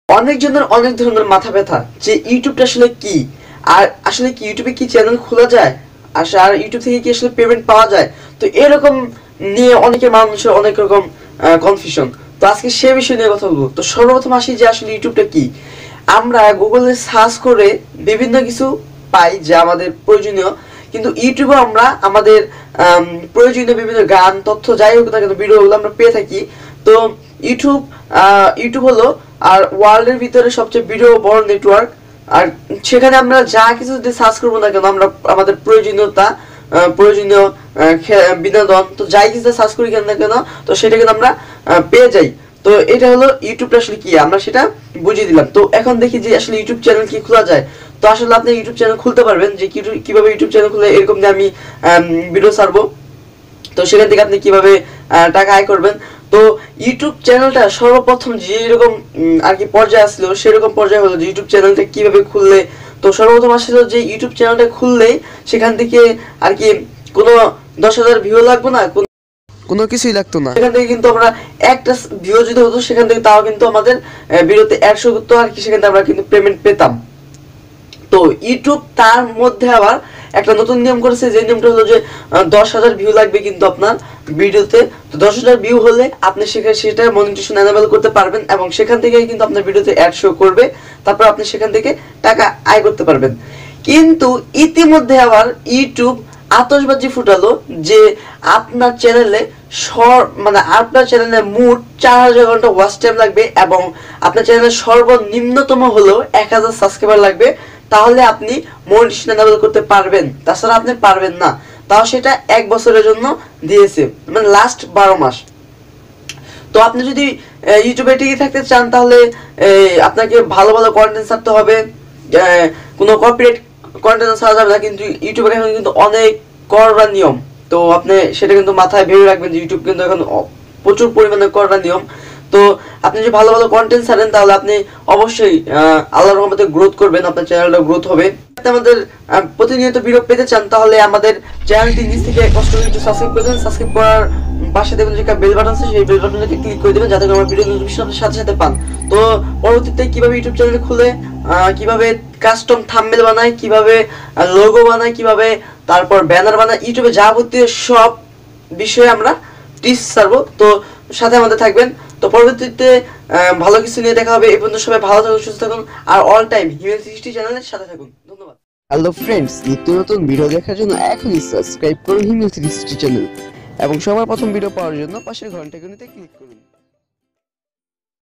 অনেকজনের অনেক ধরনের মাথা ব্যথা যে ইউটিউবটা আসলে কি, আর আসলে কি ইউটিউবে কি চ্যানেল খোলা যায়, আর ইউটিউব থেকে কি আসলে পেমেন্ট পাওয়া যায়। তো এরকম নিয়ে অনেকের মানুষের অনেক রকম কনফিউশন। তো আজকে সে বিষয় নিয়ে কথা বলবো। তো সর্বপ্রথম আসি যে আসলে ইউটিউবটা কি। আমরা গুগলে সার্চ করে বিভিন্ন কিছু পাই যা আমাদের প্রয়োজনীয়, কিন্তু ইউটিউবে আমরা আমাদের প্রয়োজনীয় বিভিন্ন গান, তথ্য যাই হোক না কেন ভিডিওগুলো আমরা পেয়ে থাকি। তো ইউটিউব হলো আর ওয়ার্ল্ডের ভিতরে সবচেয়ে ভিডিও বড় নেটওয়ার্ক। আর সেখানে আমরা যা কিছু যদি সার্চ করবো না কেন, আমরা আমাদের প্রয়োজনীয় বিনোদন তো যাই কিছু সার্চ করি কেন না কেন, তো সেটা কিন্তু আমরা পেয়ে যাই। তো এটা হলো ইউটিউবটা আসলে কি, আমরা সেটা বুঝিয়ে দিলাম। তো এখন দেখি যে আসলে ইউটিউব চ্যানেল কি খোলা যায়। তো আসলে আপনি ইউটিউব চ্যানেল খুলতে পারবেন, যে কিভাবে ইউটিউব চ্যানেল খুলে এরকম যে আমি ভিডিও ছাড়বো, তো সেখান থেকে আপনি কিভাবে টাকা আয় করবেন। তো ইউটিউব চ্যানেলটা সর্বপ্রথম যেরকম আর কি পর্যায়ে আসলো, সেরকম পর্যায়ে হলো যে ইউটিউব চ্যানেলটা কিভাবে খুললে। তো সর্বপ্রথম আসলো যে ইউটিউব চ্যানেলটা খুললেই সেখান থেকে আর কি কোনো 10,000 ভিউ লাগবে না, কোনো কিছুই লাগতো না। সেখান থেকে কিন্তু আমরা একটা ভিউ যদি হতো সেখান থেকে, তাও কিন্তু আমাদের ভিডিওতে 100 করতো আর কি, সেখান থেকে আমরা কিন্তু পেমেন্ট পেতাম। তো ইউটিউব তার মধ্যে আবার একটা নতুন নিয়ম করেছে, যে নিয়মটা হলো যে 10,000 ভিউ লাগবে কিন্তু আপনার ভিডিওতে। তো 10,000 ভিউ হলে আপনি সেটা মনিটাইজেশন এনেবল করতে পারবেন, এবং সেখান থেকে কিন্তু আপনার ভিডিওতে অ্যাড শো করবে, তারপর আপনি সেখান থেকে টাকা আয় করতে পারবেন। কিন্তু ইতিমধ্যে আবার ইউটিউব আতশবাজি ফুটালো যে আপনার চ্যানেলে আপনার চ্যানেলে মোট 4,000 ঘন্টা ওয়াচ টাইম লাগবে, এবং আপনার চ্যানেলে সর্বনিম্নতম হলেও 1,000 সাবস্ক্রাইবার লাগবে, তাহলে আপনি মনিটাইজেশন এনেবল করতে পারবেন। তাছাড়া আপনি পারবেন না। তাও সেটা 1 বছরের জন্য দিয়েছে, মানে লাস্ট 12 মাস। তো আপনি যদি ইউটিউবে টিকে থাকতে চান, তাহলে আপনাকে ভালো ভালো কন্টেন্ট ছাড়তে হবে। কোনো কপিরাইট কন্টেন্ট ছাড়া যাবে না, কিন্তু ইউটিউবে এখন কিন্তু অনেক কড়া নিয়ম। তো আপনি সেটা কিন্তু মাথায় ভেবে রাখবেন যে ইউটিউব কিন্তু এখন প্রচুর পরিমাণে কড়া নিয়ম। তো আপনি যদি ভালো ভালো কন্টেন্ট ছাড়েন, তাহলে আপনি অবশ্যই আল্লাহর রহমতে গ্রোথ করবেন, আপনার চ্যানেলটা গ্রোথ হবে। আমাদের প্রতিনিয়ত ভিডিও পেতে চান, তাহলে আমাদের চ্যানেলটি নিচ থেকে কষ্ট করে একটু সাবস্ক্রাইব করে দেবেন। সাবস্ক্রাইব করার পাশে দেখবেন যে বেল বাটন আছে, সেই বেল বাটনটাকে ক্লিক করে দেবেন, যাতে করে আমার ভিডিও নোটিফিকেশন আপনার সাথে সাথে পান। তো পরবর্তীতে কিভাবে ইউটিউব চ্যানেল খুলে কিভাবে কাস্টম থাম্বনেল বানায়, কিভাবে লোগো বানায়, কিভাবে তারপর ব্যানার বানায়, ইউটিউবে যাবতীয় সব বিষয়ে আমরা টিপস ছাড়বো। তো সাথে আমাদের থাকবেন। তো পরবর্তীতে ভালো কিছু নিয়ে দেখা হবে। এই পর্যন্ত সবাই ভালো থাকুন, সুস্থ থাকুন, আর অল টাইম হিউম্যান360 চ্যানেলের সাথে থাকুন। ধন্যবাদ। হ্যালো ফ্রেন্ডস, নিত্য নতুন ভিডিও দেখার জন্য এখনই সাবস্ক্রাইব করুন হিউম্যান360 চ্যানেল, এবং সবার প্রথম ভিডিও পাওয়ার জন্য পাশের ঘন্টাগুলোতে ক্লিক করুন।